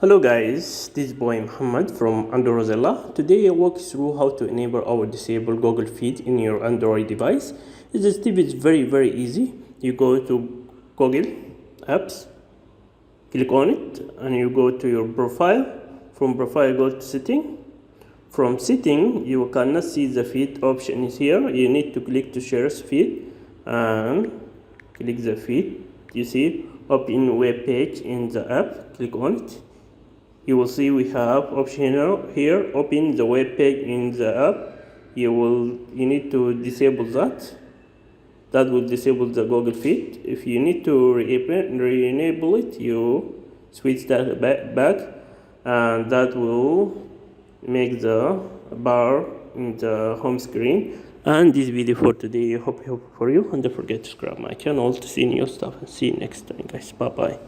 Hello guys, this is boy Muhammad from Android Rosella. Today I walk you through how to enable or disable Google Feed in your Android device. This step is very easy. You go to Google Apps, click on it, and you go to your profile. From profile go to setting. From setting you cannot see the feed option is here. You need to click to share feed and click the feed. You see open web page in the app, click on it. You will see we have option here, open the web page in the app. You need to disable that. That will disable the Google Feed. If you need to re-enable it, you switch that back, and that will make the bar in the home screen. And this video for today, I hope helpful for you, and don't forget to subscribe my channel to see new stuff, and see you next time guys. Bye bye.